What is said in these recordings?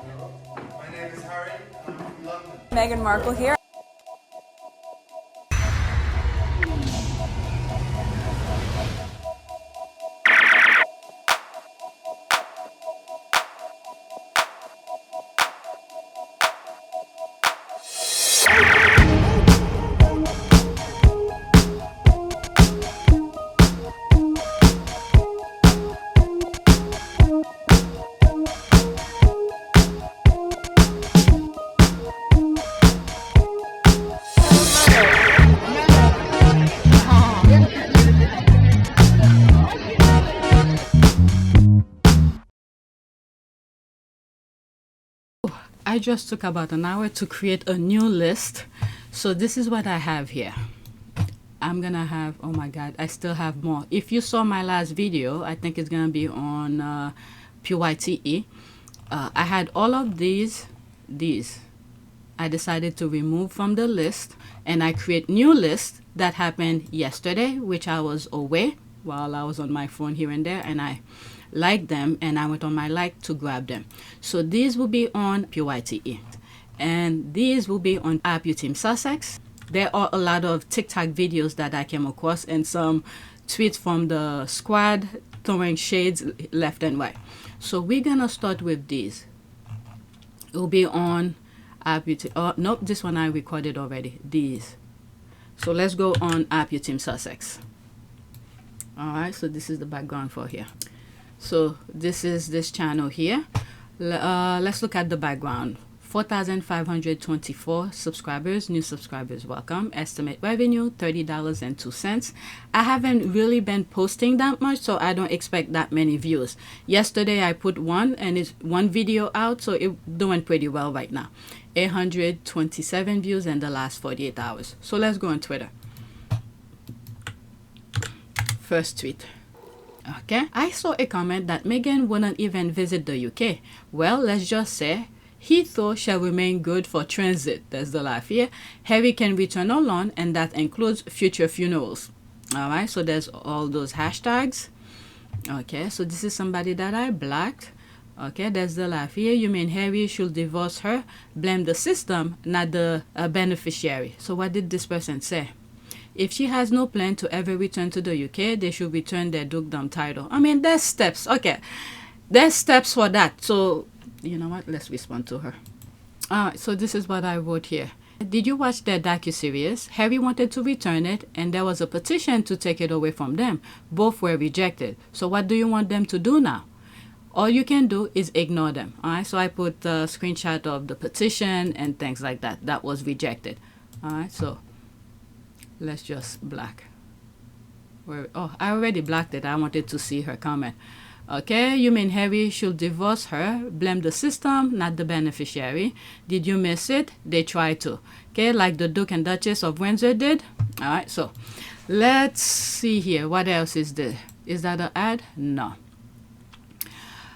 My name is Harry, and I'm from London. Meghan Markle here. I just took about an hour to create a new list. So this is what I have here. I'm gonna have, oh my god, I still have more. If you saw my last video, I think it's gonna be on PYTE. I had all of these I decided to remove from the list, and I create new list that happened yesterday, which I was away while I was on my phone here and there, and I liked them, and I went on my like to grab them. So these will be on PYTE, and these will be on Princess Sussex. There are a lot of TikTok videos that I came across, and some tweets from the squad throwing shades left and right. So we're gonna start with these. It will be on APTS. Oh nope, this one I recorded already. These. So let's go on Princess Sussex. Alright, so this is the background for here. So this is this channel here. Let's look at the background. 4,524 subscribers, new subscribers, welcome. Estimate revenue $30.02. I haven't really been posting that much, so I don't expect that many views. Yesterday I put one, and it's one video out, so it's doing pretty well right now. 827 views in the last 48 hours. So let's go on Twitter. First tweet. Okay, I saw a comment that Meghan wouldn't even visit the UK. Well, let's just say Heathrow shall remain good for transit. There's the laugh here. Harry can return alone, and that includes future funerals. Alright, so there's all those hashtags. Okay, so this is somebody that I blocked. Okay, there's the laugh here. You mean Harry should divorce her? Blame the system, not the beneficiary. So what did this person say? If she has no plan to ever return to the UK, they should return their dukedom title. I mean, there's steps. Okay, there's steps for that. So, you know what? Let's respond to her. Alright, so this is what I wrote here. Did you watch their docuseries? Harry wanted to return it, and there was a petition to take it away from them. Both were rejected. So what do you want them to do now? All you can do is ignore them. Alright, so I put a screenshot of the petition and things like that. That was rejected. Alright, so let's just block. Oh, I already blocked it. I wanted to see her comment. Okay, you mean Harry should divorce her? Blame the system, not the beneficiary. Did you miss it? They tried to. Okay, like the Duke and Duchess of Windsor did. Alright, so let's see here. What else is there? Is that an ad? No.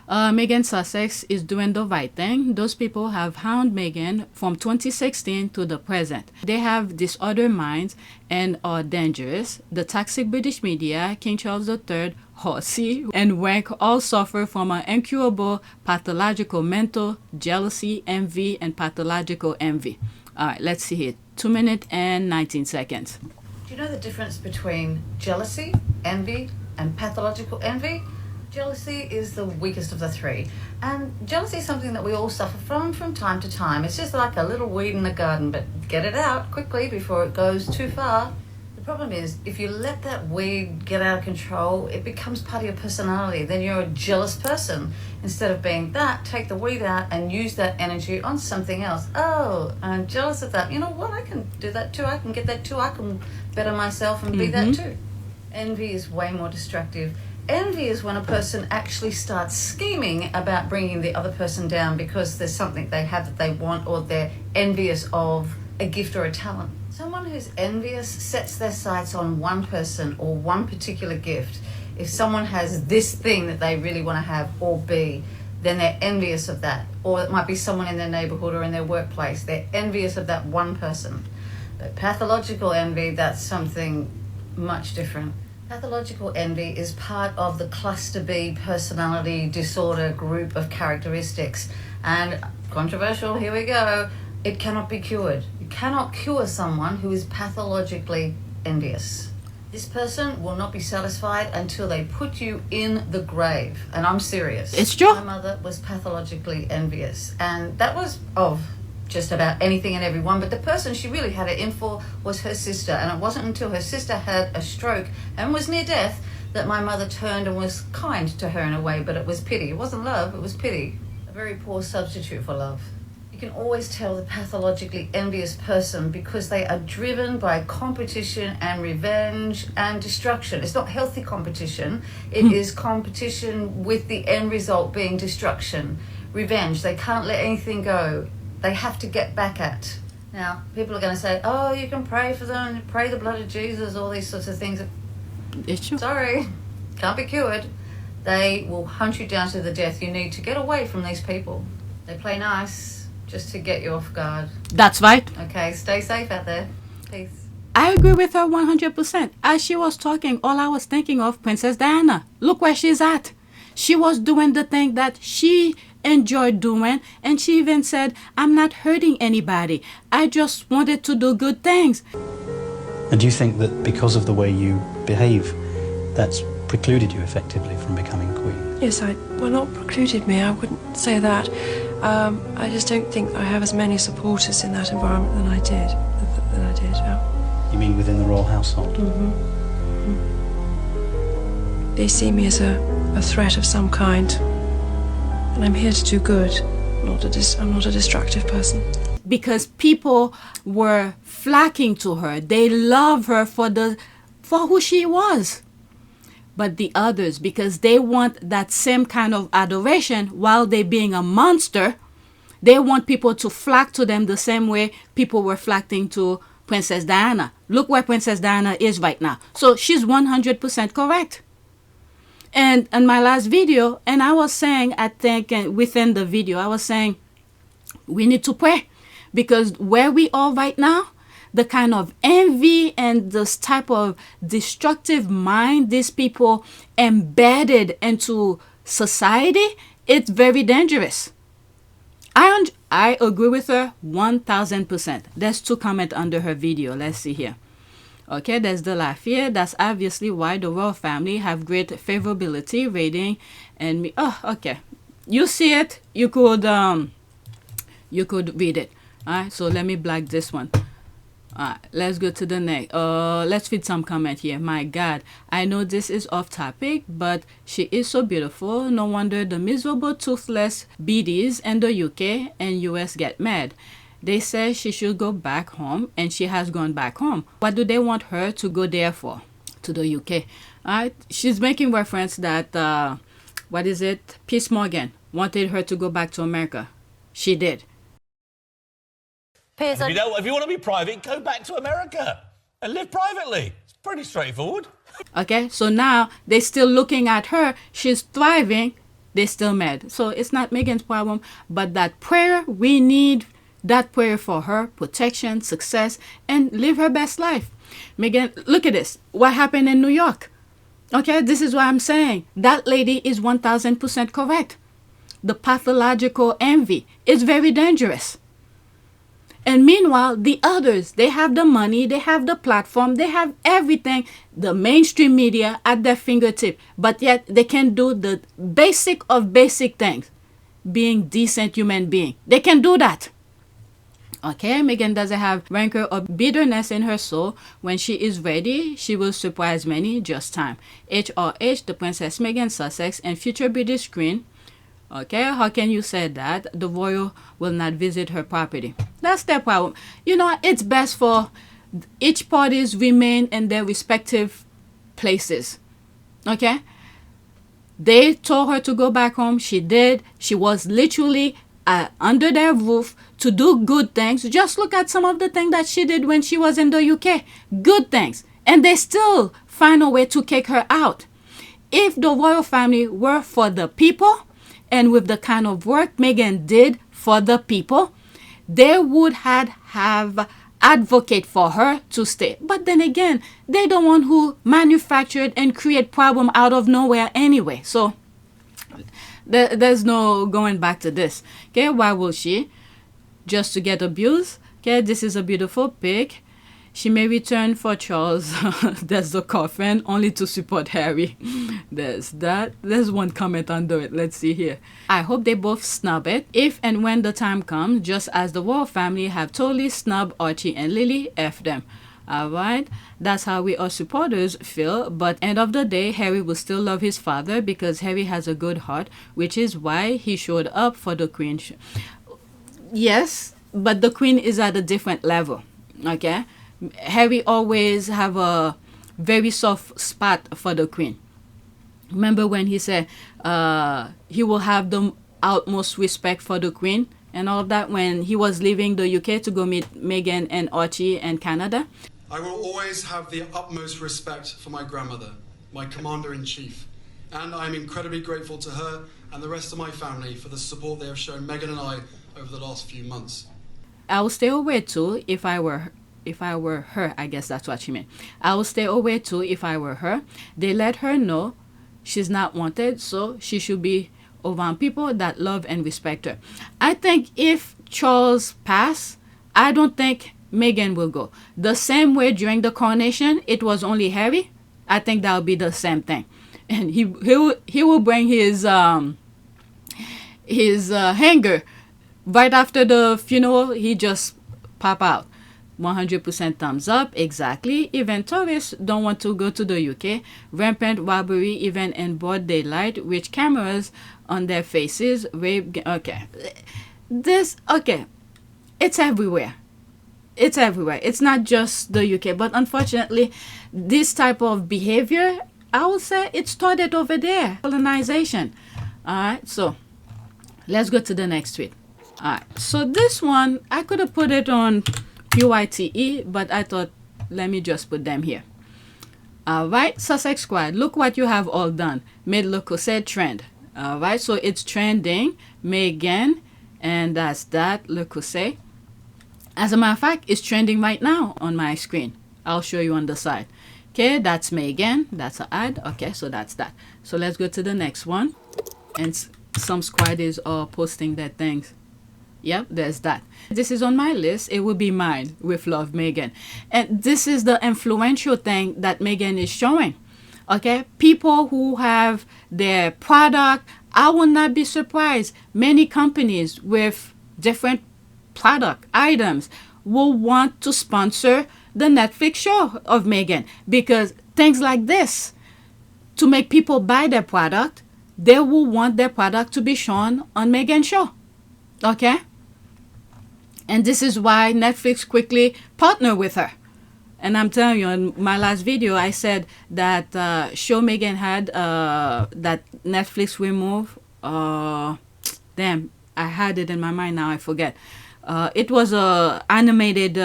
Meghan Sussex is doing the right thing. Those people have hound Meghan from 2016 to the present. They have disordered minds and are dangerous. The toxic British media, King Charles III, Horsey, and Wank all suffer from an incurable pathological mental jealousy, envy, and pathological envy. All right, let's see here. 2 minutes and 19 seconds. Do you know the difference between jealousy, envy, and pathological envy? Jealousy is the weakest of the three. And jealousy is something that we all suffer from time to time. It's just like a little weed in the garden, but get it out quickly before it goes too far. The problem is, if you let that weed get out of control, it becomes part of your personality. Then you're a jealous person. Instead of being that, take the weed out and use that energy on something else. Oh, I'm jealous of that. You know what? I can do that too. I can get that too. I can better myself and be that too. Envy is way more destructive. Envy is when a person actually starts scheming about bringing the other person down because there's something they have that they want, or they're envious of a gift or a talent. Someone who's envious sets their sights on one person or one particular gift. If someone has this thing that they really want to have or be, then they're envious of that. Or it might be someone in their neighborhood or in their workplace. They're envious of that one person. But pathological envy, that's something much different. Pathological envy is part of the cluster B personality disorder group of characteristics, and controversial, here we go. It cannot be cured. You cannot cure someone who is pathologically envious. This person will not be satisfied until they put you in the grave. And I'm serious. It's true. My mother was pathologically envious. And that was of just about anything and everyone. But the person she really had it in for was her sister. And it wasn't until her sister had a stroke and was near death that my mother turned and was kind to her in a way. But it was pity. It wasn't love, it was pity. A very poor substitute for love. You can always tell the pathologically envious person because they are driven by competition and revenge and destruction. It's not healthy competition. It is competition with the end result being destruction, revenge. They can't let anything go. They have to get back at. Now, people are going to say, oh, you can pray for them, pray the blood of Jesus, all these sorts of things. It's true. Sorry, can't be cured. They will hunt you down to the death. You need to get away from these people. They play nice just to get you off guard. That's right. Okay, stay safe out there. Peace. I agree with her 100%. As she was talking, all I was thinking of Princess Diana. Look where she's at. She was doing the thing that she enjoyed doing, and she even said, I'm not hurting anybody. I just wanted to do good things. And do you think that because of the way you behave, that's precluded you effectively from becoming queen? Yes, well, not precluded me, I wouldn't say that. I just don't think I have as many supporters in that environment than I did. Yeah. You mean within the royal household? They see me as a threat of some kind, and I'm here to do good. I'm not a destructive person. Because people were flocking to her. They love her for who she was. But the others, because they want that same kind of adoration while they being a monster, they want people to flock to them the same way people were flocking to Princess Diana. Look where Princess Diana is right now. So she's 100% correct. And in my last video, and I was saying, I think within the video, I was saying, we need to pray. Because where we are right now, the kind of envy and this type of destructive mind these people embedded into society, it's very dangerous. I agree with her 1000%. There's 2 comments under her video. Let's see here. Okay, there's the laugh here. That's obviously why the royal family have great favorability rating. And me, oh, okay. You see it. You could read it. All right, so let me black this one. Let's go to the next. Let's read some comment here. My God, I know this is off topic, but she is so beautiful. No wonder the miserable toothless biddies in the UK and US get mad. They say she should go back home, and she has gone back home. What do they want her to go there for? To the UK. She's making reference that, what is it? Princess Meghan wanted her to go back to America. She did. If you want to be private, go back to America and live privately. It's pretty straightforward. Okay, so now they're still looking at her. She's thriving. They're still mad. So it's not Meghan's problem, but that prayer, we need that prayer for her, protection, success, and live her best life. Meghan, look at this. What happened in New York? Okay, this is what I'm saying. That lady is 1000% correct. The pathological envy is very dangerous. And meanwhile, the others, they have the money, they have the platform, they have everything, the mainstream media at their fingertip, but yet they can do the basic of basic things, being decent human being. They can do that. Okay, Meghan doesn't have rancor or bitterness in her soul. When she is ready, she will surprise many, just time. HRH, the Princess Meghan Sussex, and future British Queen. Okay, how can you say that the royal will not visit her property? That's their problem. You know, it's best for each parties remain in their respective places. Okay, they told her to go back home. She did. She was literally under their roof to do good things. Just look at some of the things that she did when she was in the UK. Good things. And they still find a way to kick her out. If the royal family were for the people, and with the kind of work Meghan did for the people, they would have advocate for her to stay. But then again, they don't want who manufactured and create problem out of nowhere anyway. So There's no going back to this. Okay, why will she? Just to get abused? Okay, this is a beautiful pic. She may return for Charles. There's the coffin, only to support Harry. There's that. There's one comment under it. Let's see here. I hope they both snub it. If and when the time comes, just as the royal family have totally snubbed Archie and Lily, F them. Alright, that's how we as supporters feel, but end of the day, Harry will still love his father because Harry has a good heart, which is why he showed up for the Queen. Yes, but the Queen is at a different level, okay? Harry always have a very soft spot for the Queen. Remember when he said he will have the utmost respect for the Queen and all of that when he was leaving the UK to go meet Meghan and Archie in Canada? I will always have the utmost respect for my grandmother, my commander-in-chief, and I'm incredibly grateful to her and the rest of my family for the support they have shown Meghan and I over the last few months. I will stay away too if I were her. I guess that's what she meant. I will stay away too if I were her. They let her know she's not wanted, so she should be around people that love and respect her. I think if Charles passed, I don't think Meghan will go. The same way during the coronation, it was only Harry. I think that'll be the same thing, and he will bring his hanger right after the funeral. He just pop out. 100% thumbs up, exactly. Even tourists don't want to go to the UK. Rampant robbery even in broad daylight with cameras on their faces. Rape, okay. It's everywhere. It's everywhere. It's not just the UK, but unfortunately, this type of behavior, I would say it started over there. Colonization. Alright, so let's go to the next tweet. Alright, so this one, I could have put it on PYTE, but I thought, let me just put them here. Alright, Sussex Squad, look what you have all done. Made Le Creuset trend. Alright, so it's trending. Meghan, and that's that, Le Creuset. As a matter of fact, it's trending right now on my screen. I'll show you on the side. Okay, that's Meghan. That's an ad. Okay, so that's that. So let's go to the next one. And some squaddies are posting their things. Yep, there's that. This is on my list. It will be mine with Love Meghan. And this is the influential thing that Meghan is showing. Okay, people who have their product, I will not be surprised. Many companies with different product items will want to sponsor the Netflix show of Meghan, because things like this, to make people buy their product, they will want their product to be shown on Meghan's show. Okay, and this is why Netflix quickly partnered with her. And I'm telling you, in my last video I said that show Meghan had that Netflix remove, damn, I had it in my mind, now I forget. It was a animated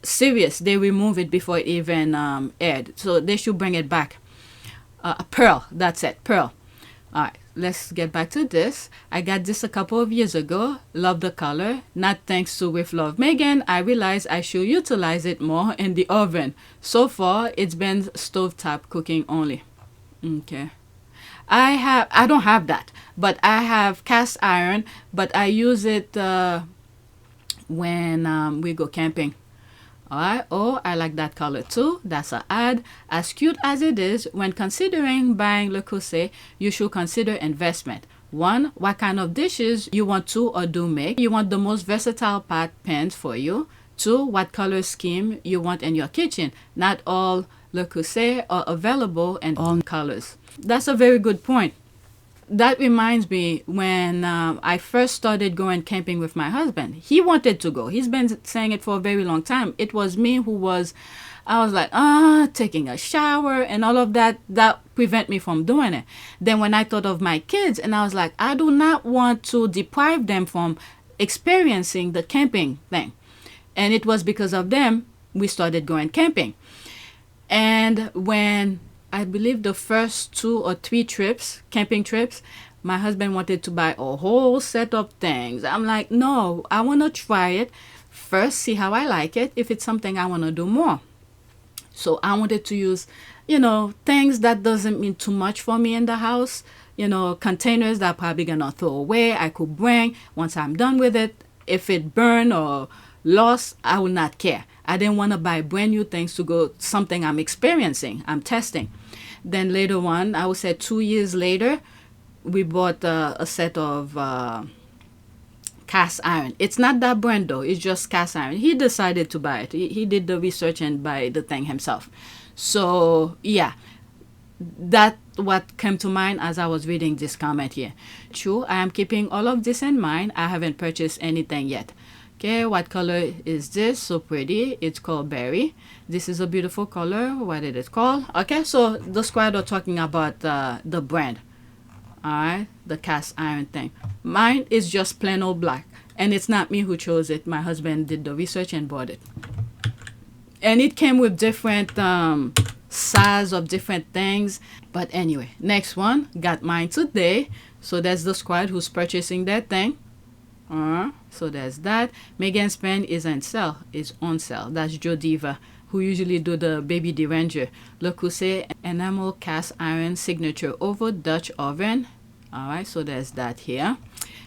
series. They removed it before it even aired, so they should bring it back. Pearl, that's it, Pearl. All right, let's get back to this. I got this a couple of years ago. Love the color. Not thanks to With Love Meghan, I realized I should utilize it more in the oven. So far, it's been stovetop cooking only. Okay. I don't have that, but I have cast iron, but I use it when we go camping. Alright, oh, I like that color too. That's an ad. As cute as it is, when considering buying Le Creuset, you should consider investment. 1, what kind of dishes you want to or do make. You want the most versatile pot pans for you. 2, what color scheme you want in your kitchen. Not all Le Creuset are available in all colors. That's a very good point. That reminds me, when I first started going camping with my husband, he wanted to go. He's been saying it for a very long time. It was me who was, I was like, taking a shower and all of that. That prevent me from doing it. Then when I thought of my kids, and I was like, I do not want to deprive them from experiencing the camping thing. And it was because of them we started going camping. And when I believe the first 2 or 3 trips, camping trips, my husband wanted to buy a whole set of things. I'm like, no, I want to try it first, see how I like it, if it's something I want to do more. So I wanted to use, things that doesn't mean too much for me in the house. Containers that I'm probably gonna throw away, I could bring once I'm done with it. If it burn or lost, I will not care. I didn't want to buy brand new things to go something I'm experiencing, I'm testing. Then later on, I would say 2 years later, we bought a set of cast iron. It's not that brand though, it's just cast iron. He decided to buy it. He did the research and buy the thing himself. So yeah, that what came to mind as I was reading this comment here. True, I am keeping all of this in mind. I haven't purchased anything yet. Okay, what color is this? So pretty. It's called berry. This is a beautiful color. What is it called? Okay, so the squad are talking about the brand. Alright, the cast iron thing. Mine is just plain old black. And it's not me who chose it. My husband did the research and bought it. And it came with different size of different things. But anyway, next one. Got mine today. So that's the squad who's purchasing that thing. So there's that. Meghan's pen is on sale. Is on sale. That's Joe Diva, who usually do the Baby Deranger. Le Creuset enamel cast iron signature over Dutch oven. Alright, so there's that here.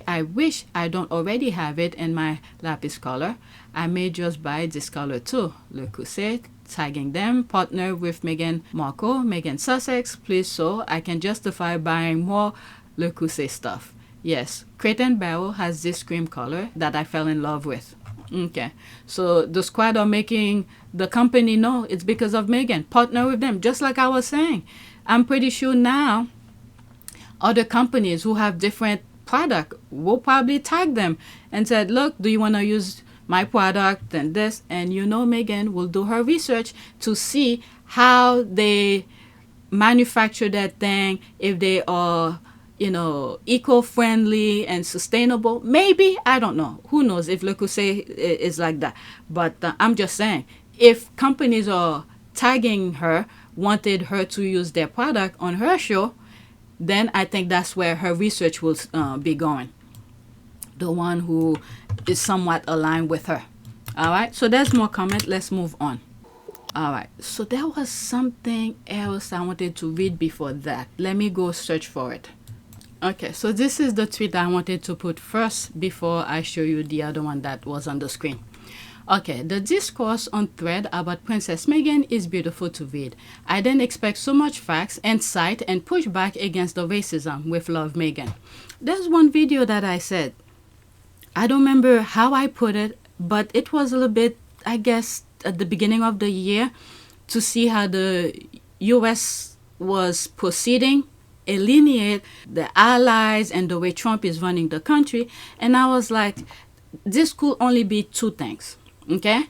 I wish I don't already have it in my lapis color. I may just buy this color too. Le Creuset, tagging them. Partner with Meghan Markle, Meghan Sussex. Please, so I can justify buying more Le Creuset stuff. Yes, Crate and Barrel has this cream color that I fell in love with. Okay, so the squad are making the company know it's because of Meghan. Partner with them, just like I was saying. I'm pretty sure now other companies who have different product will probably tag them and said, look, do you want to use my product and this? And Meghan will do her research to see how they manufacture that thing, if they are eco-friendly and sustainable. Maybe, I don't know. Who knows if Le Creuset is like that. But I'm just saying, if companies are tagging her, wanted her to use their product on her show, then I think that's where her research will be going. The one who is somewhat aligned with her. All right, so there's more comment. Let's move on. All right, so there was something else I wanted to read before that. Let me go search for it. Okay, so this is the tweet I wanted to put first before I show you the other one that was on the screen. Okay, the discourse on Thread about Princess Meghan is beautiful to read. I didn't expect so much facts, insight, and pushback against the racism. With love, Meghan. There's one video that I said, I don't remember how I put it, but it was a little bit, I guess, at the beginning of the year, to see how the US was proceeding, alienate the allies and the way Trump is running the country. And I was like, this could only be two things. Okay,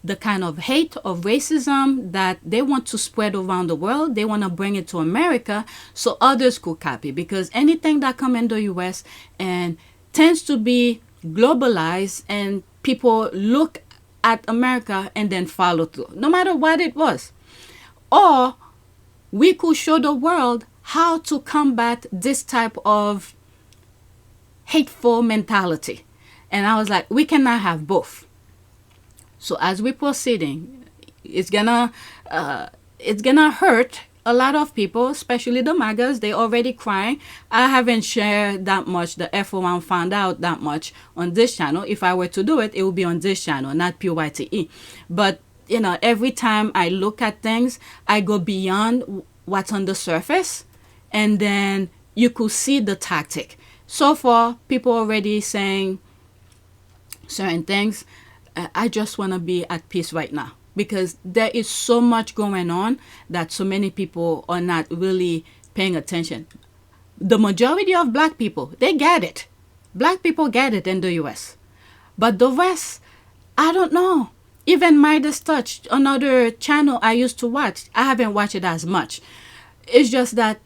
the kind of hate of racism that they want to spread around the world, they want to bring it to America so others could copy, because anything that comes in the US and tends to be globalized, and people look at America and then follow through, no matter what it was. Or we could show the world how to combat this type of hateful mentality. And I was like, we cannot have both. So as we're proceeding, it's gonna hurt a lot of people, especially the MAGAs. They already crying. I haven't shared that much, the F01 found out that much on this channel. If I were to do it, it would be on this channel, not PYTE. But every time I look at things, I go beyond what's on the surface, and then you could see the tactic. So far, people already saying certain things. I just want to be at peace right now, because there is so much going on that so many people are not really paying attention. The majority of black people, they get it. Black people get it in the US. But the rest, I don't know. Even Midas Touch, another channel I used to watch, I haven't watched it as much. It's just that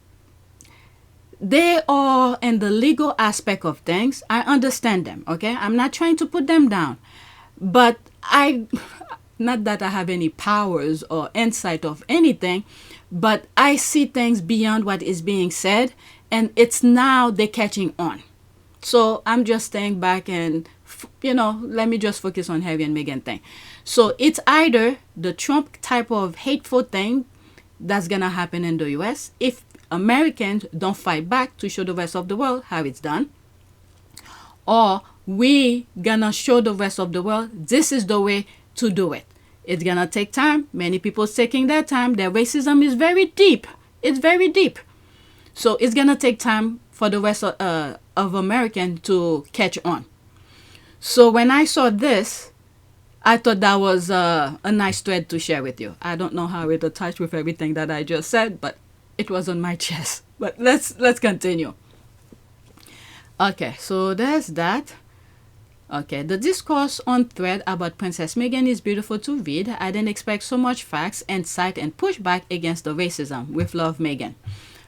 they are in the legal aspect of things. I understand them, okay? I'm not trying to put them down. But not that I have any powers or insight of anything, but I see things beyond what is being said, and it's now they're catching on. So I'm just staying back and let me just focus on Harry and Meghan thing. So it's either the Trump type of hateful thing that's gonna happen in the US if Americans don't fight back to show the rest of the world how it's done, or we gonna show the rest of the world this is the way to do it. It's gonna take time. Many people taking their time. Their racism is very deep. It's very deep. So it's gonna take time for the rest of Americans to catch on. So when I saw this, I thought that was a nice thread to share with you. I don't know how it attached with everything that I just said, but it was on my chest. But let's continue. Okay, so there's that. Okay, the discourse on thread about Princess Meghan is beautiful to read. I didn't expect so much facts, insight, and pushback against the racism. With love, Meghan.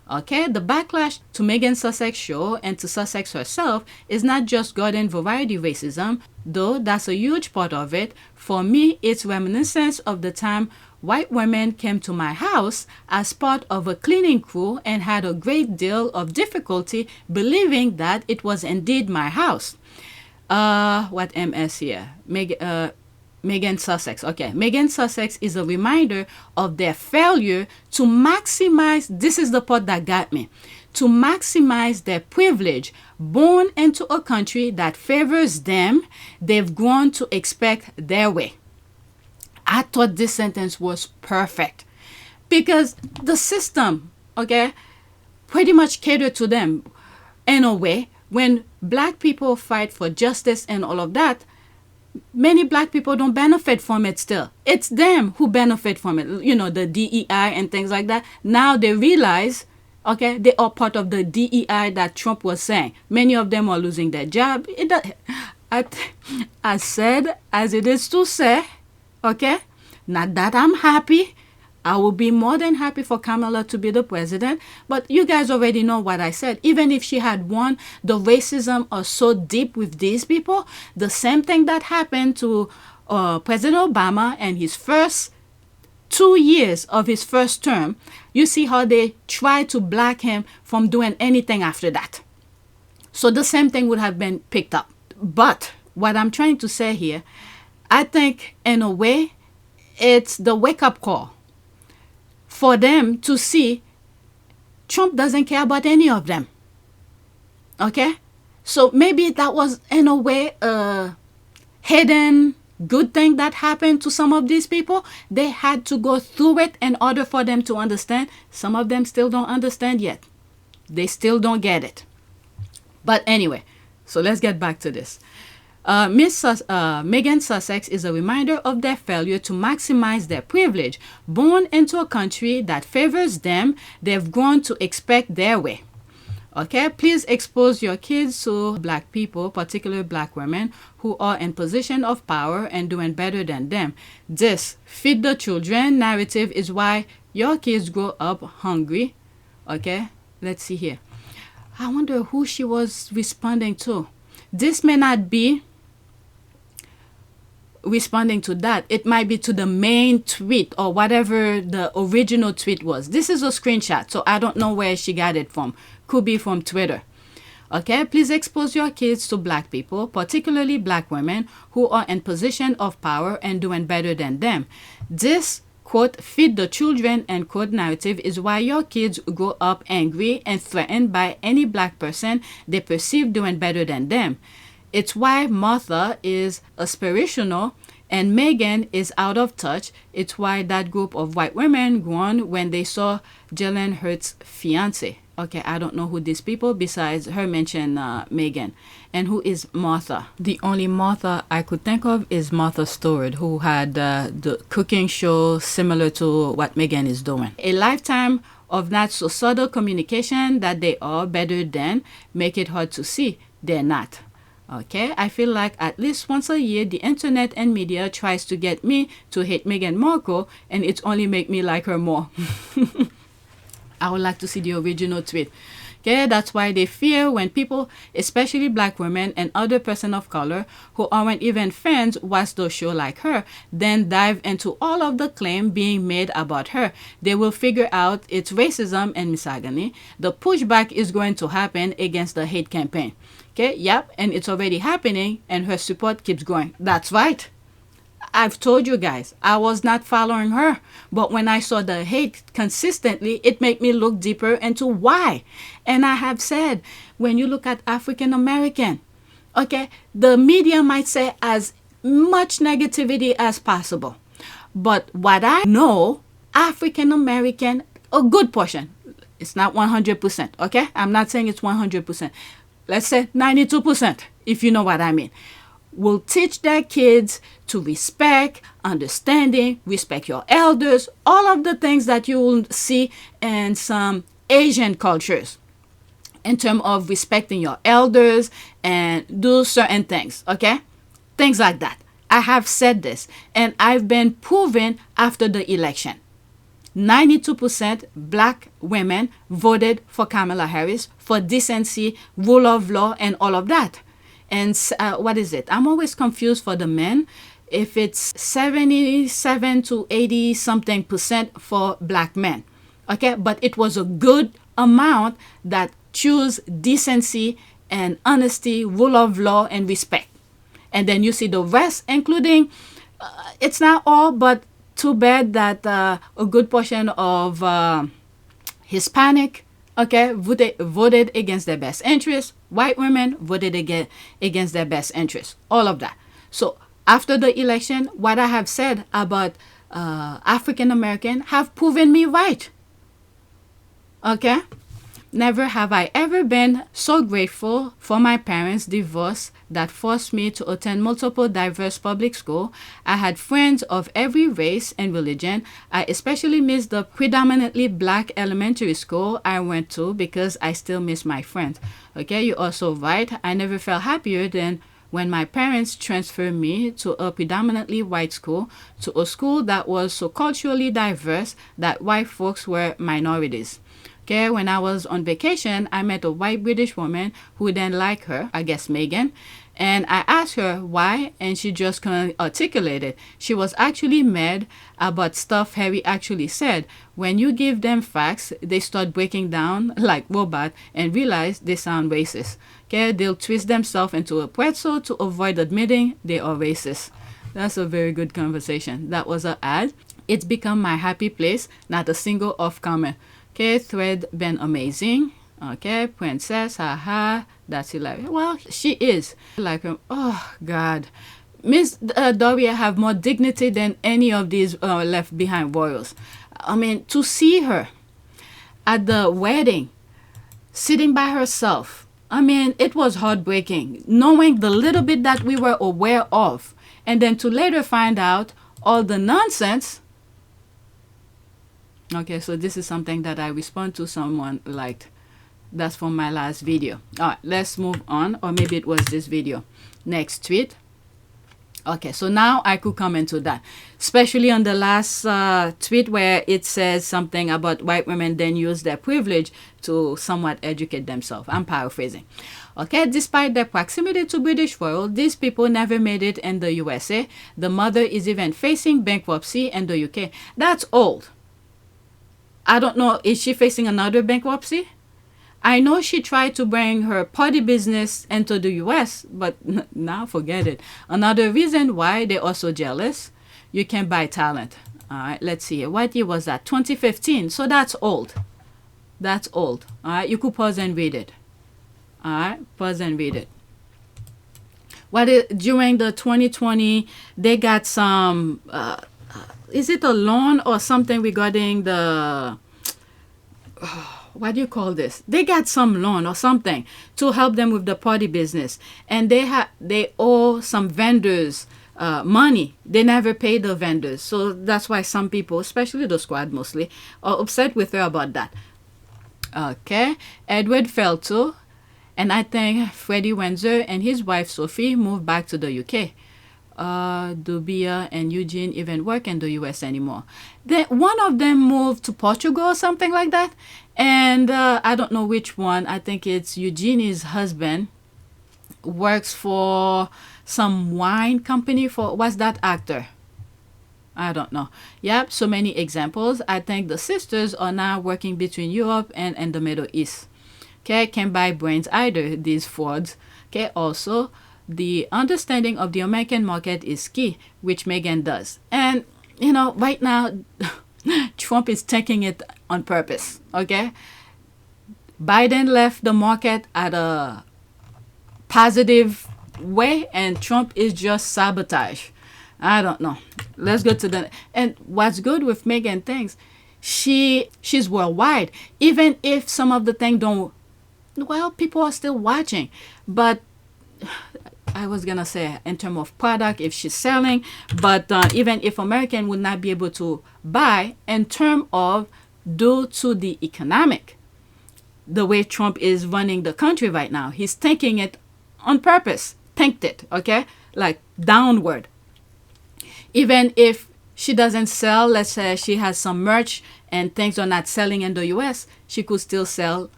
Okay, the backlash to Meghan Sussex show and to Sussex herself is not just garden variety racism, though that's a huge part of it. For me, it's reminiscent of the time white women came to my house as part of a cleaning crew and had a great deal of difficulty believing that it was indeed my house. What MS here? Meghan Sussex. Okay, Meghan Sussex is a reminder of their failure to maximize, this is the part that got me, to maximize their privilege. Born into a country that favors them, they've grown to expect their way. I thought this sentence was perfect because the system, okay, pretty much catered to them in a way. When black people fight for justice and all of that, many black people don't benefit from it still. It's them who benefit from it. The DEI and things like that. Now they realize, okay, they are part of the DEI that Trump was saying. Many of them are losing their job. I said, as it is to say, okay, not that I'm happy. I will be more than happy for Kamala to be the president. But you guys already know what I said. Even if she had won, the racism are so deep with these people. The same thing that happened to President Obama and his first 2 years of his first term. You see how they tried to block him from doing anything after that. So the same thing would have been picked up. But what I'm trying to say here, I think in a way, it's the wake-up call for them to see Trump doesn't care about any of them. Okay? So maybe that was, in a way, a hidden good thing that happened to some of these people. They had to go through it in order for them to understand. Some of them still don't understand yet. They still don't get it. But anyway, so let's get back to this. Meghan Sussex is a reminder of their failure to maximize their privilege. Born into a country that favors them, they've grown to expect their way. Okay, please expose your kids to black people, particularly black women, who are in position of power and doing better than them. This feed the children narrative is why your kids grow up hungry. Okay, let's see here. I wonder who she was responding to. This may not be responding to that. It might be to the main tweet or whatever the original tweet was. This is a screenshot, so I don't know where she got it from. Could be from Twitter. Okay, please expose your kids to black people, particularly black women who are in position of power and doing better than them. This quote, feed the children, end quote, narrative is why your kids grow up angry and threatened by any black person they perceive doing better than them. It's why Martha is aspirational and Meghan is out of touch. It's why that group of white women groaned when they saw Jalen Hurts' fiance. Okay, I don't know who these people besides her mention Meghan. And who is Martha? The only Martha I could think of is Martha Stewart, who had the cooking show similar to what Meghan is doing. A lifetime of not so subtle communication that they are better than make it hard to see they're not. Okay, I feel like at least once a year the internet and media tries to get me to hate Meghan Markle, and it's only make me like her more. I would like to see the original tweet. Okay, that's why they fear when people, especially black women and other person of color who aren't even fans, watch those shows like her, then dive into all of the claim being made about her. They will figure out it's racism and misogyny. The pushback is going to happen against the hate campaign. Okay, yep, and it's already happening, and her support keeps growing. That's right. I've told you guys, I was not following her. But when I saw the hate consistently, it made me look deeper into why. And I have said, when you look at African American, okay, the media might say as much negativity as possible. But what I know, African American, a good portion, it's not 100%, okay? I'm not saying it's 100%. Let's say 92%, if you know what I mean, will teach their kids to respect, understanding, respect your elders, all of the things that you will see in some Asian cultures in terms of respecting your elders and do certain things, okay? Things like that. I have said this, and I've been proven after the election. 92% black women voted for Kamala Harris for decency, rule of law, and all of that. And what is it? I'm always confused for the men. If it's 77 to 80 something percent for black men. Okay, but it was a good amount that choose decency and honesty, rule of law, and respect. And then you see the rest, including, it's not all, but too bad that a good portion of Hispanic, okay, voted against their best interests. White women voted against their best interests. All of that. So after the election, what I have said about African American have proven me right. Okay? Never have I ever been so grateful for my parents' divorce that forced me to attend multiple diverse public schools. I had friends of every race and religion. I especially miss the predominantly black elementary school I went to because I still miss my friends. Okay, you're also right. I never felt happier than when my parents transferred me to a predominantly white school to a school that was so culturally diverse that white folks were minorities. Okay, when I was on vacation, I met a white British woman who didn't like her, I guess Meghan, and I asked her why, and she just couldn't articulate it. She was actually mad about stuff Harry actually said. When you give them facts, they start breaking down like robots and realize they sound racist. Okay, they'll twist themselves into a pretzel to avoid admitting they are racist. That's a very good conversation. That was an ad. It's become my happy place, not a single off comment. Okay, thread been amazing. Okay, princess, haha, that's hilarious. Well, she is. Like, oh, God. Miss Doria have more dignity than any of these left behind royals. I mean, to see her at the wedding, sitting by herself, I mean, it was heartbreaking. Knowing the little bit that we were aware of, and then to later find out all the nonsense. Okay, so this is something that I respond to someone liked. That's from my last video. All right, let's move on. Or maybe it was this video. Next tweet. Okay, so now I could comment to that. Especially on the last tweet where it says something about white women then use their privilege to somewhat educate themselves. I'm paraphrasing. Okay, despite their proximity to British royal, these people never made it in the USA. The mother is even facing bankruptcy in the UK. That's old. I don't know, is she facing another bankruptcy? I know she tried to bring her party business into the US, but now forget it. Another reason why they're also jealous, you can buy talent. All right, let's see. What year was that? 2015. So that's old. That's old. All right, you could pause and read it. All right, pause and read it. During the 2020, they got some... is it a loan or something regarding the, what do you call this? They got some loan or something to help them with the party business. And they owe some vendors money. They never pay the vendors. So that's why some people, especially the squad mostly, are upset with her about that. Okay. Edward fell too. And I think Freddie Windsor and his wife Sophie moved back to the UK. Dubia and Eugene even work in the US anymore. Then one of them moved to Portugal or something like that, And I don't know which one. I think it's Eugenie's husband works for some wine company. For what's that actor? I don't know. Yep, so many examples. I think the sisters are now working between Europe and the Middle East. Okay, can't buy brains either, these Fords. Okay, also, the understanding of the American market is key, which Meghan does. And, you know, right now, Trump is taking it on purpose. Okay? Biden left the market at a positive way, and Trump is just sabotage. I don't know. Let's go to the... And what's good with Meghan things, she's worldwide. Even if some of the things don't... Well, people are still watching. But I was going to say in terms of product, if she's selling. But even if American would not be able to buy in terms of due to the economic, the way Trump is running the country right now, he's taking it on purpose. Tanked it, okay? Like downward. Even if she doesn't sell, let's say she has some merch and things are not selling in the US, she could still sell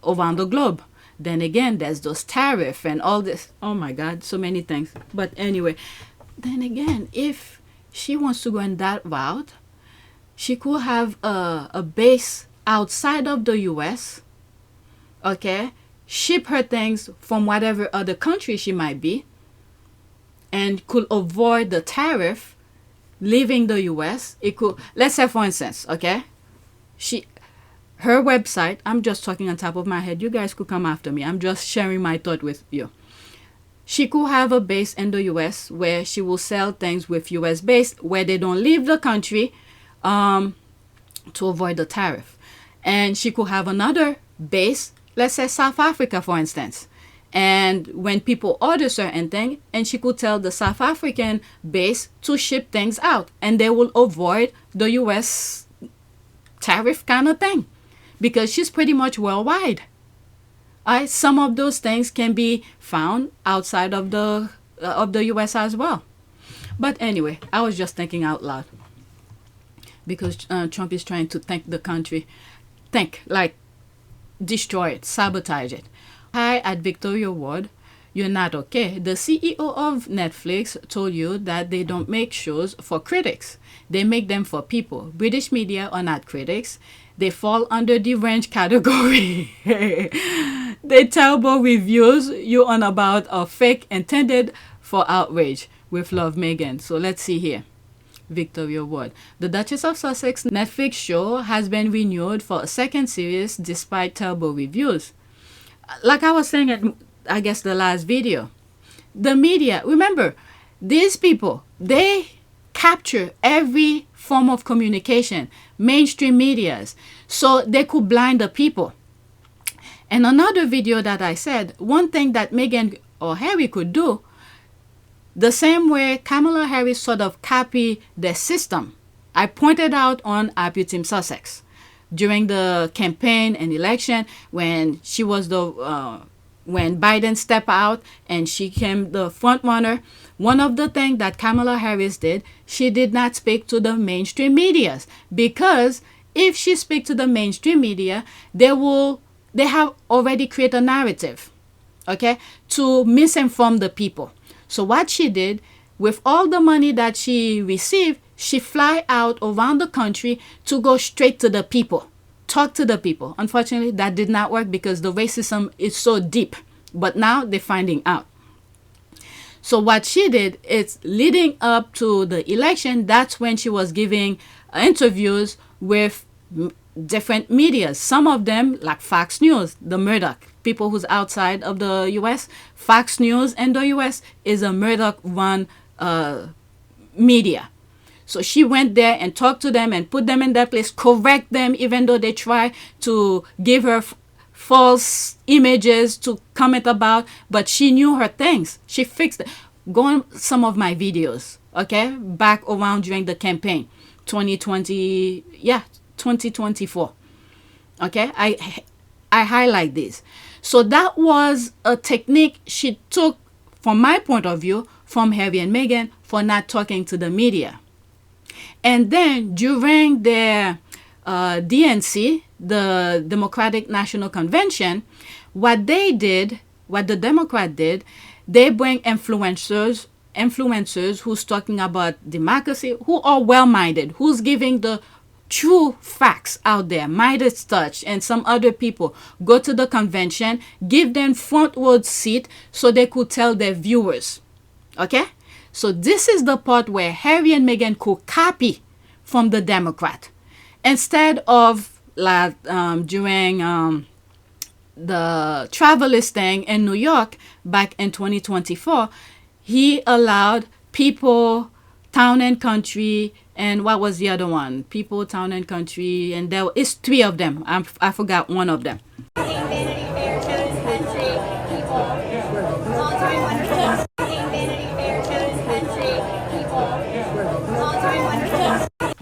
around the globe. Then again, there's those tariffs and all this. Oh my God, so many things. But anyway, then again, if she wants to go in that route, she could have a base outside of the US, okay? Ship her things from whatever other country she might be, and could avoid the tariff leaving the US. It could, let's say for instance, okay, her website, I'm just talking on top of my head, you guys could come after me, I'm just sharing my thought with you. She could have a base in the US where she will sell things with US based, where they don't leave the country to avoid the tariff. And she could have another base, let's say South Africa for instance. And when people order certain things, and she could tell the South African base to ship things out, and they will avoid the US tariff kind of thing, because she's pretty much worldwide. Some of those things can be found outside of the US as well. But anyway, I was just thinking out loud, because Trump is trying to tank the country, like destroy it, sabotage it. Hi, at Victoria Ward, you're not okay. The CEO of Netflix told you that they don't make shows for critics. They make them for people. British media are not critics. They fall under the range category. They terrible reviews you on about are fake, intended for outrage. With love, Meghan. So let's see here. Victoria Ward. The Duchess of Sussex Netflix show has been renewed for a second series despite terrible reviews. Like I was saying in, I guess, the last video, the media, remember, these people, they capture every form of communication, mainstream medias, so they could blind the people. And another video that I said, one thing that Meghan or Harry could do, the same way Kamala Harris sort of copied the system, I pointed out on APTS Sussex. During the campaign and election, when she was when Biden stepped out and she became the front runner, one of the things that Kamala Harris did, she did not speak to the mainstream medias, because if she speaks to the mainstream media, they have already created a narrative, okay, to misinform the people. So what she did, with all the money that she received, she fly out around the country to go straight to the people, talk to the people. Unfortunately, that did not work because the racism is so deep. But now they're finding out. So what she did is, leading up to the election, that's when she was giving interviews with different media. Some of them, like Fox News, the Murdoch, people who's outside of the US. Fox News in the US is a Murdoch-run media. So she went there and talked to them and put them in their place, correct them, even though they try to give her false images to comment about. But she knew her things. She fixed it. Go on some of my videos, okay? Back around during the campaign, 2024. Okay? I highlight this. So that was a technique she took, from my point of view, from Harry and Meghan for not talking to the media. And then during their DNC, the Democratic National Convention, what the Democrat did, they bring influencers who's talking about democracy, who are well-minded, who's giving the true facts out there. Midas Touch and some other people go to the convention, give them front row seat so they could tell their viewers. Okay? So this is the part where Harry and Meghan could copy from the Democrat. Instead of like during the travelers thing in New York back in 2024, he allowed People, Town and Country, and what was the other one? People, Town and Country, and there is 3 of them. I forgot one of them.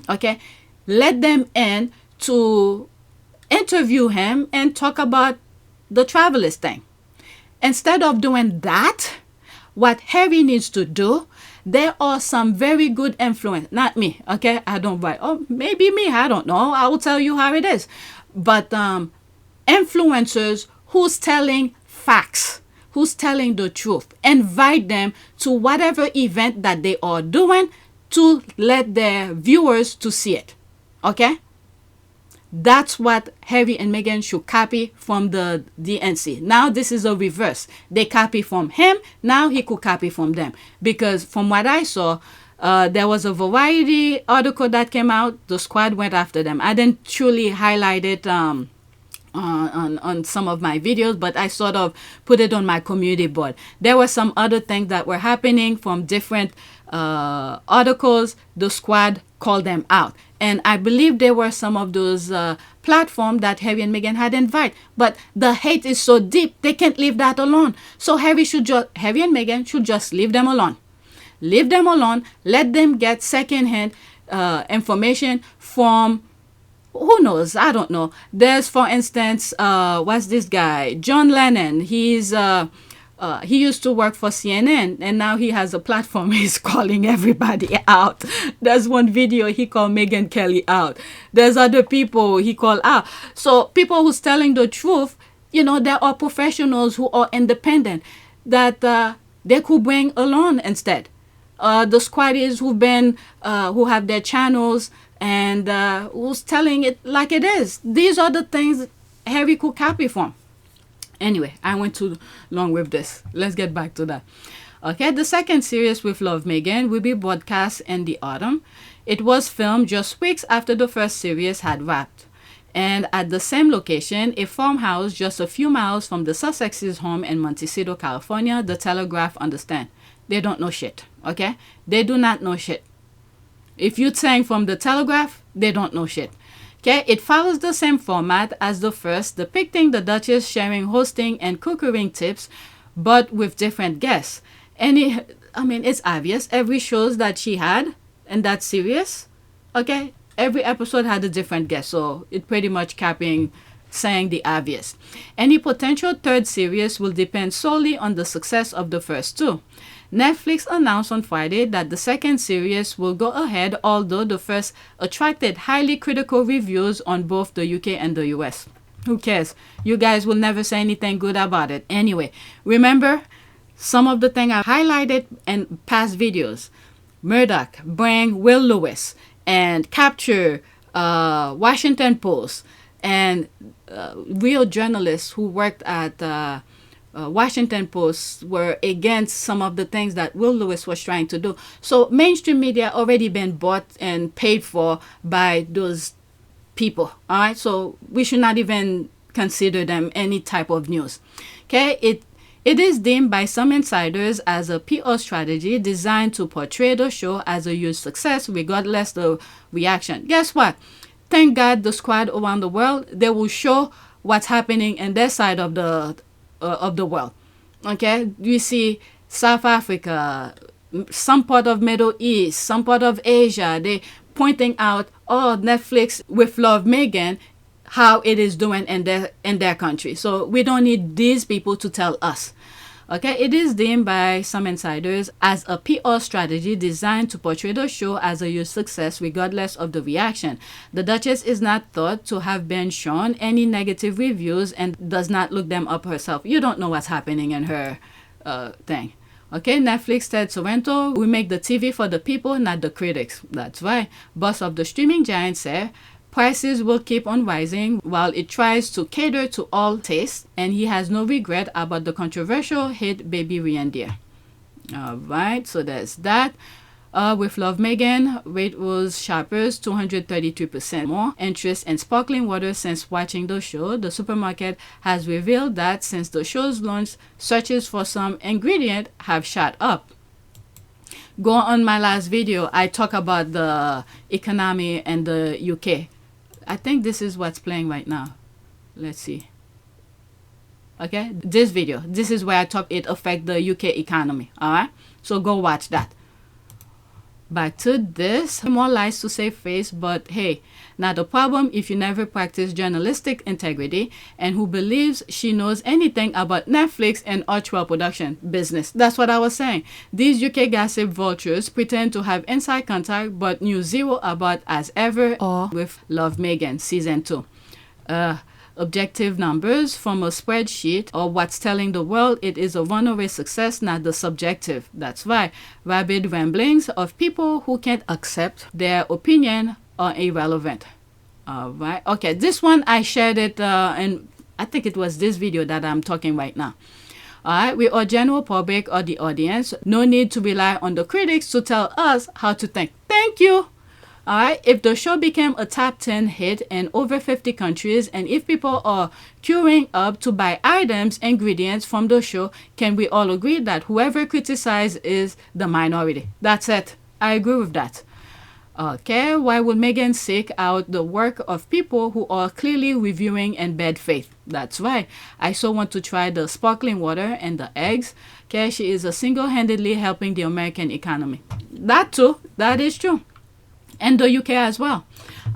Okay, let them in to interview him and talk about the travelers thing. Instead of doing that, what Harry needs to do, there are some very good influence. Not me, okay? I don't write. Oh, maybe me. I don't know. I will tell you how it is. But influencers who's telling facts, who's telling the truth, invite them to whatever event that they are doing to let their viewers to see it. Okay? That's what Harry and Meghan should copy from the DNC. Now this is a reverse. They copy from him. Now he could copy from them. Because from what I saw, there was a Variety article that came out. The squad went after them. I didn't truly highlight it on some of my videos, but I sort of put it on my community board. There were some other things that were happening from different articles. The squad called them out. And I believe there were some of those platforms that Harry and Meghan had invited. But the hate is so deep, they can't leave that alone. So Harry and Meghan should just leave them alone. Leave them alone. Let them get secondhand information from, who knows? I don't know. There's, for instance, what's this guy? John Lennon. He used to work for CNN, and now he has a platform. He's calling everybody out. There's one video he called Meghan Kelly out. There's other people he called out. So people who's telling the truth, there are professionals who are independent that they could bring along instead. The squaddies who have their channels and who's telling it like it is. These are the things Harry could copy from. Anyway, I went too long with this. Let's get back to that. Okay, the second series with Love Meghan will be broadcast in the autumn. It was filmed just weeks after the first series had wrapped. And at the same location, a farmhouse just a few miles from the Sussex's home in Montecito, California, the Telegraph understand. They don't know shit, okay? They do not know shit. If you're saying from the Telegraph, they don't know shit. Okay, it follows the same format as the first, depicting the Duchess sharing hosting and cooking tips, but with different guests. And it's obvious. Every shows that she had in that series, okay, every episode had a different guest. So it pretty much saying the obvious. Any potential third series will depend solely on the success of the first 2. Netflix announced on Friday that the second series will go ahead, although the first attracted highly critical reviews on both the UK and the US. Who cares? You guys will never say anything good about it. Anyway, remember some of the things I highlighted in past videos. Murdoch, bring Will Lewis, and capture Washington Post, and real journalists who worked at Washington Post were against some of the things that Will Lewis was trying to do. So mainstream media already been bought and paid for by those people. All right, so we should not even consider them any type of news. Okay, it is deemed by some insiders as a PR strategy designed to portray the show as a huge success, regardless the reaction. Guess what? Thank God the squad around the world, they will show what's happening in their side of the world. Okay, you see South Africa, some part of Middle East, some part of Asia, they pointing out, Netflix with Love Meghan, how it is doing in their country. So we don't need these people to tell us. Okay, it is deemed by some insiders as a PR strategy designed to portray the show as a huge success regardless of the reaction. The Duchess is not thought to have been shown any negative reviews and does not look them up herself. You don't know what's happening in her thing. Okay, Netflix Ted Sorrento, we make the TV for the people, not the critics. That's right. Boss of the streaming giant said, prices will keep on rising while it tries to cater to all tastes, and he has no regret about the controversial hit Baby Reindeer. Alright, so there's that. With Love Meghan, rate was shoppers 232% more interest in sparkling water since watching the show. The supermarket has revealed that since the show's launch, searches for some ingredient have shot up. Go on my last video, I talk about the economy and the UK. I think this is what's playing right now. Let's see. Okay, this video. This is where I talk it affect the UK economy. Alright, so go watch that. Back to this. More lies to save face, but hey, not a problem if you never practice journalistic integrity and who believes she knows anything about Netflix and Archwell production business. That's what I was saying. These UK gossip vultures pretend to have inside contact but knew zero about As Ever or with Love Meghan season 2. Objective numbers from a spreadsheet or what's telling the world it is a runaway success, not the subjective. That's right. Rabid ramblings of people who can't accept their opinion are irrelevant. Alright. Okay, this one I shared it and I think it was this video that I'm talking right now. Alright, we are general public or the audience. No need to rely on the critics to tell us how to think. Thank you. Alright, if the show became a top 10 hit in over 50 countries and if people are queuing up to buy items, ingredients from the show, can we all agree that whoever criticizes is the minority? That's it. I agree with that. Okay, why would Meghan seek out the work of people who are clearly reviewing in bad faith? That's right. I so want to try the sparkling water and the eggs. Okay, she is single-handedly helping the American economy. That too. That is true. And the UK as well.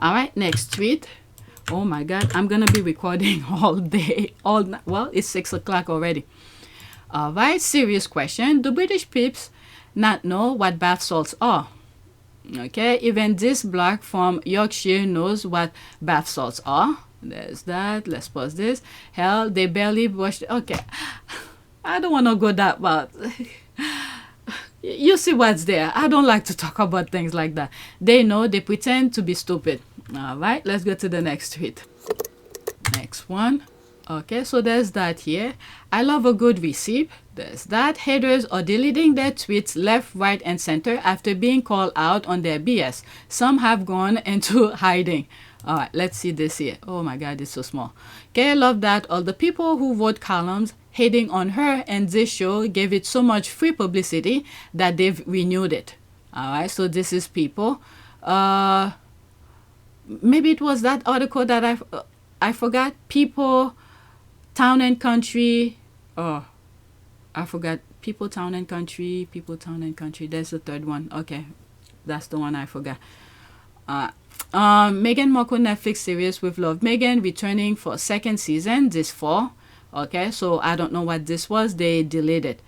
Alright, next tweet. Oh my god, I'm gonna be recording all day. Well, it's 6 o'clock already. Alright, serious question. Do British peeps not know what bath salts are? Okay, even this bloke from Yorkshire knows what bath salts are. There's that. Let's pause this. Hell, they barely brushed. Okay, I don't want to go that far. You see what's there. I don't like to talk about things like that. They know, they pretend to be stupid. Alright, let's go to the next tweet. Next one. Okay, so there's that here. I love a good receipt. There's that. Haters are deleting their tweets left, right, and center after being called out on their BS. Some have gone into hiding. Alright, let's see this here. Oh my god, it's so small. Okay, I love that. All the people who wrote columns hating on her and this show gave it so much free publicity that they've renewed it. Alright, so this is people. Maybe it was that article that I forgot. People, Town and Country. Oh, I forgot. People, Town and Country. People, Town and Country. There's the third one. Okay, that's the one I forgot. Meghan Markle Netflix series with Love Meghan returning for second season this fall. Okay, so I don't know what this was. They deleted.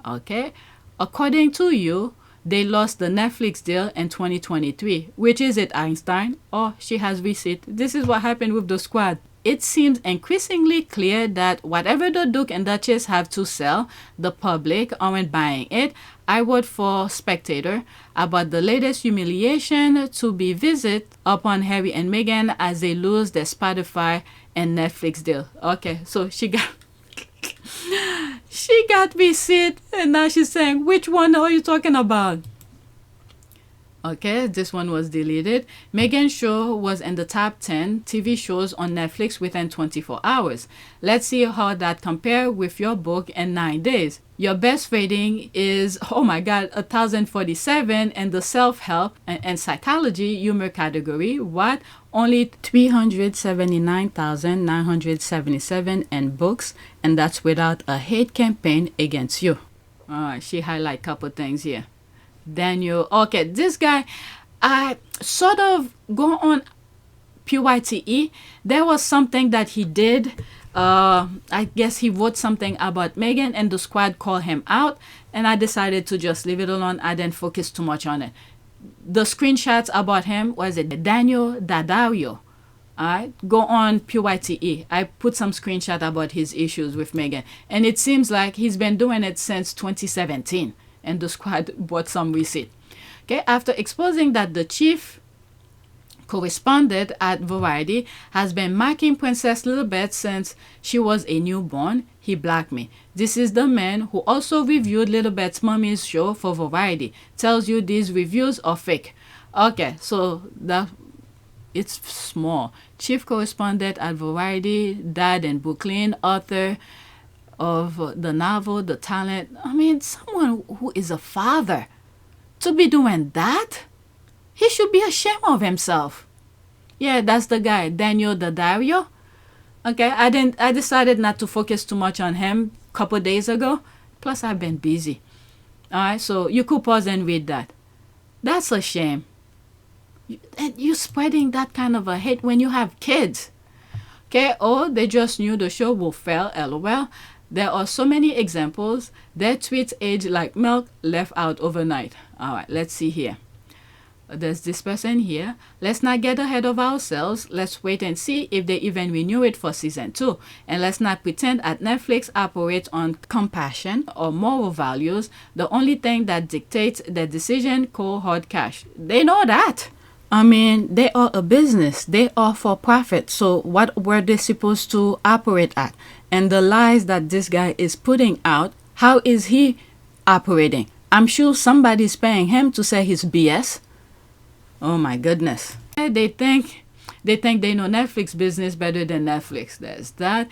Okay, according to you, they lost the Netflix deal in 2023. Which is it, Einstein? Oh, she has receipt. This is what happened with the squad. It seems increasingly clear that whatever the Duke and Duchess have to sell, the public aren't buying it. I wrote for Spectator about the latest humiliation to be visited upon Harry and Meghan as they lose their Spotify and Netflix deal. Okay, so she got receipt and now she's saying, which one are you talking about? Okay, this one was deleted. Meghan's show was in the top 10 TV shows on Netflix within 24 hours. Let's see how that compares with your book in 9 days. Your best rating is, oh my god, 1,047 in the self-help and psychology humor category. What? Only 379,977 in books, and that's without a hate campaign against you. Alright, she highlight a couple things here. Daniel, okay, this guy, I sort of go on PYTE. There was something that he did I guess he wrote something about Meghan, and the squad called him out, and I decided to just leave it alone. I didn't focus too much on it. The screenshots about him was it Daniel Daddario. Alright, go on PYTE. I put some screenshot about his issues with Meghan, and it seems like he's been doing it since 2017, and the squad bought some receipt. Okay, after exposing that the chief correspondent at Variety has been marking Princess Lilibet since she was a newborn, he blocked me. This is the man who also reviewed Lilibet's mommy's show for Variety. Tells you these reviews are fake. Okay, so that it's small. Chief correspondent at Variety, died in Brooklyn, author of the novel The Talent. I mean, someone who is a father to be doing that, he should be ashamed of himself. Yeah, that's the guy, Daniel Daddario. Okay, I decided not to focus too much on him a couple days ago. Plus, I've been busy. Alright, so you could pause and read that. That's a shame. And you spreading that kind of a hate when you have kids. Okay, or they just knew the show will fail, lol. There are so many examples. Their tweets age like milk, left out overnight. Alright, let's see here. There's this person here. Let's not get ahead of ourselves. Let's wait and see if they even renew it for season 2. And let's not pretend that Netflix operates on compassion or moral values. The only thing that dictates the decision, cold hard cash. They know that. I mean, they are a business. They are for profit. So what were they supposed to operate at? And the lies that this guy is putting out, how is he operating? I'm sure somebody's paying him to say his BS. Oh my goodness. They think they know Netflix business better than Netflix. There's that.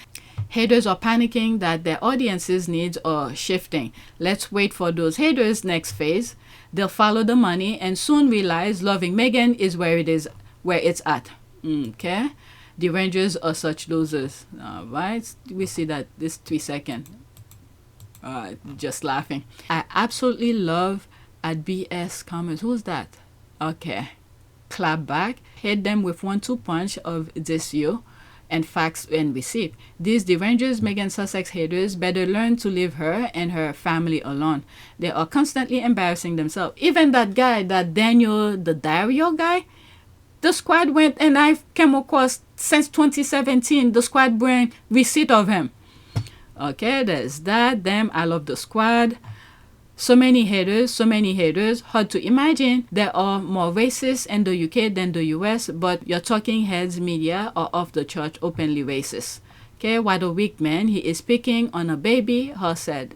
Haters are panicking that their audience's needs are shifting. Let's wait for those haters' next phase. They'll follow the money and soon realize loving Meghan is where it's at. Okay? The Rangers are such losers. Alright, we see that this 3 second. Just laughing. I absolutely love at BS comments. Who's that? Okay. Clap back. Hit them with 1-2 punch of this you and facts and receipt. These derangers, Meghan Sussex haters, better learn to leave her and her family alone. They are constantly embarrassing themselves. Even that guy, that Daniel Daddario guy, the squad went, and I came across since 2017, the squad bring receipt of him. Okay, there's that. Them, I love the squad. So many haters. Hard to imagine there are more racists in the UK than the US, but your talking heads media are off the chart, openly racist. Okay, what a weak man. He is picking on a baby. Her said,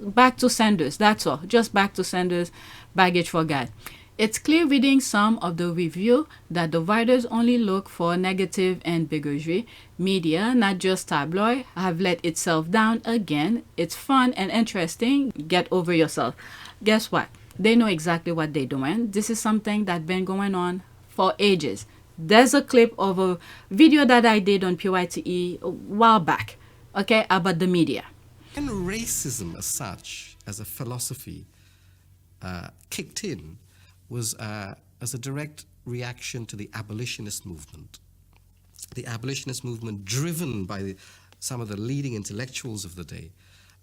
back to Sanders. That's all. Just back to Sanders. Baggage for God. It's clear reading some of the review that the writers only look for negative and bigotry. Media, not just tabloid, have let itself down again. It's fun and interesting. Get over yourself. Guess what? They know exactly what they're doing. This is something that's been going on for ages. There's a clip of a video that I did on PYTE a while back, okay, about the media. And racism as such, as a philosophy, kicked in was as a direct reaction to the abolitionist movement. The abolitionist movement driven by some of the leading intellectuals of the day,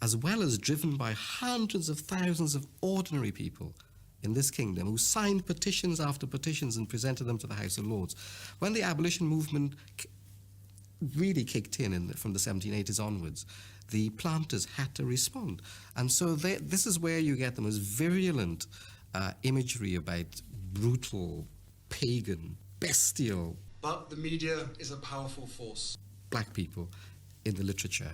as well as driven by hundreds of thousands of ordinary people in this kingdom who signed petitions after petitions and presented them to the House of Lords. When the abolition movement really kicked in from the 1780s onwards, the planters had to respond. And so this is where you get the most virulent imagery about brutal, pagan, bestial. But the media is a powerful force. Black people in the literature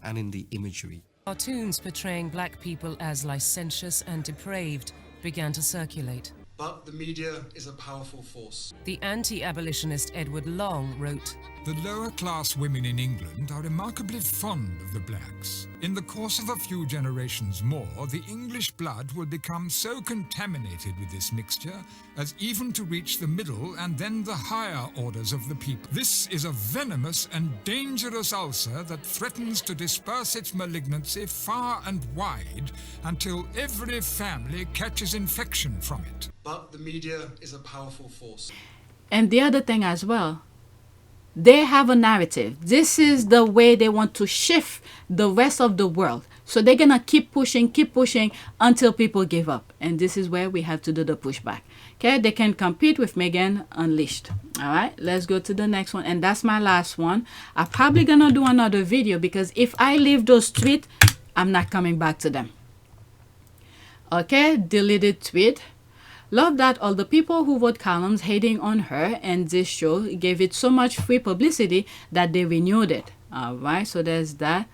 and in the imagery. Cartoons portraying black people as licentious and depraved began to circulate. But the media is a powerful force. The anti-abolitionist Edward Long wrote, "The lower class women in England are remarkably fond of the blacks. In the course of a few generations more, the English blood will become so contaminated with this mixture as even to reach the middle and then the higher orders of the people. This is a venomous and dangerous ulcer that threatens to disperse its malignancy far and wide until every family catches infection from it." But the media is a powerful force. And the other thing as well, they have a narrative. This is the way they want to shift the rest of the world. So they're gonna keep pushing until people give up. And this is where we have to do the pushback. Okay, they can compete with Meghan Unleashed. All right, let's go to the next one. And that's my last one. I'm probably gonna do another video because if I leave those tweets, I'm not coming back to them. Okay, deleted tweet. Love that all the people who wrote columns hating on her and this show gave it so much free publicity that they renewed it. All right, so there's that.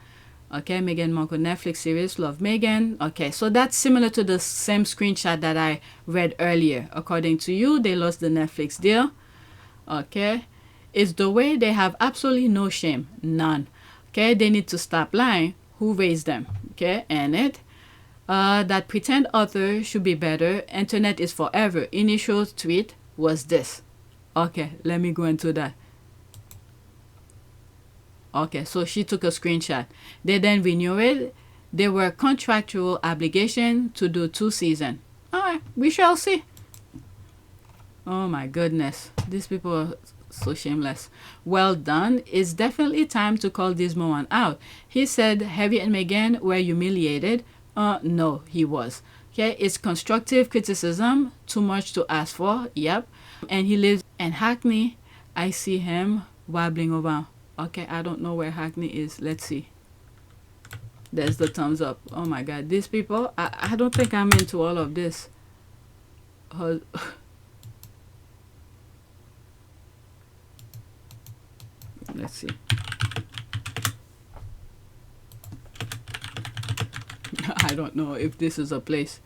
Okay, Meghan Markle Netflix series, love Meghan. Okay, so that's similar to the same screenshot that I read earlier. According to you, they lost the Netflix deal. Okay, it's the way they have absolutely no shame, none. Okay, they need to stop lying. Who raised them? Okay, and it. That pretend author should be better. Internet is forever. Initial tweet was this. Okay, let me go into that. Okay, so she took a screenshot. They then renew it. There were contractual obligation to do 2 seasons. All right, we shall see. Oh my goodness, these people are so shameless. Well done. It's definitely time to call this one out. He said Harry and Meghan were humiliated. No, he was. Okay, it's constructive criticism. Too much to ask for. Yep. And he lives in Hackney. I see him wobbling around. Okay, I don't know where Hackney is. Let's see. There's the thumbs up. Oh my God, these people, I don't think I'm into all of this. Let's see. I don't know if this is a place.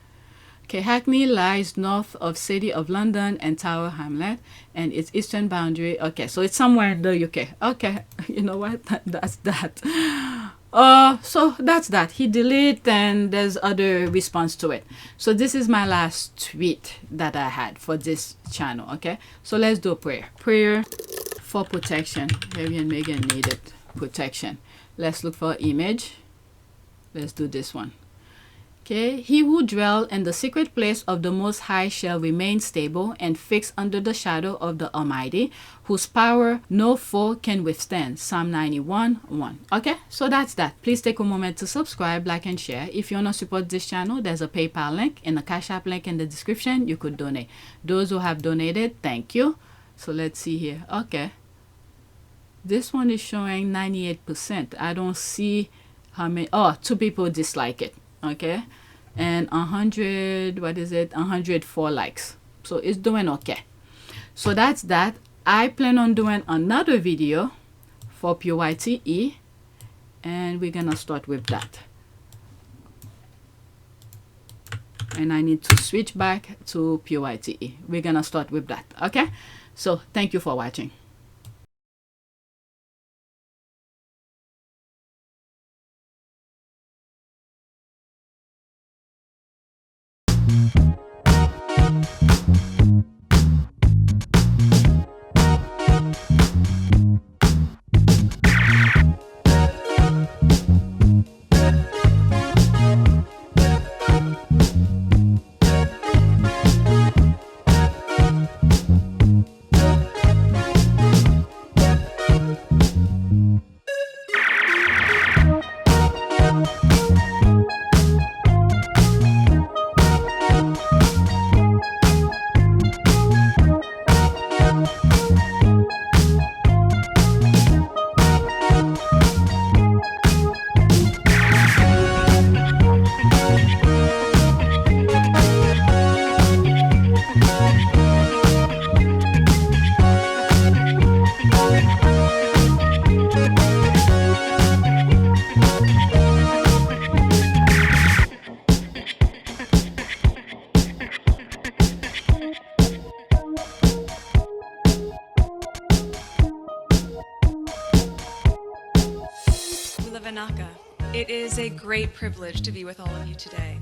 Okay, Hackney lies north of City of London and Tower Hamlet and its eastern boundary. Okay, so it's somewhere in the UK. Okay, you know what? That's that. So that's that. He deleted and there's other response to it. So this is my last tweet that I had for this channel. Okay, so let's do a prayer. Prayer for protection. Harry and Meghan needed protection. Let's look for an image. Let's do this one. Okay, he who dwells in the secret place of the Most High shall remain stable and fixed under the shadow of the Almighty, whose power no foe can withstand. Psalm 91:1. Okay, so that's that. Please take a moment to subscribe, like, and share. If you want to support this channel, there's a PayPal link and a Cash App link in the description. You could donate. Those who have donated, thank you. So let's see here. Okay, this one is showing 98%. I don't see how many. Oh, 2 people dislike it. Okay, and 100, what is it, 104 likes, so it's doing okay. So that's that. I plan on doing another video for PYTE and we're gonna start with that, and I need to switch back to PYTE. We're gonna start with that. Okay, so thank you for watching. It is a great privilege to be with all of you today.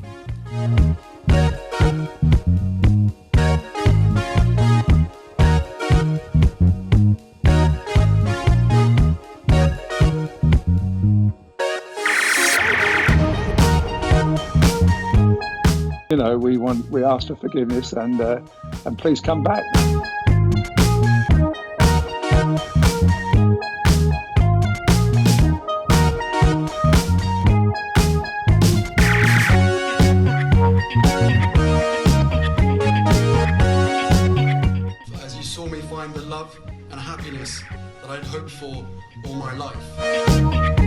You know, we ask for forgiveness and please come back. hoped for all my life.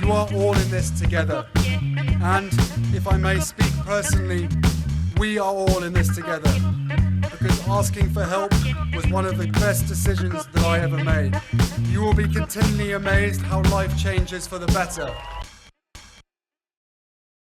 You are all in this together. And if I may speak personally, we are all in this together. Because asking for help was one of the best decisions that I ever made. You will be continually amazed how life changes for the better.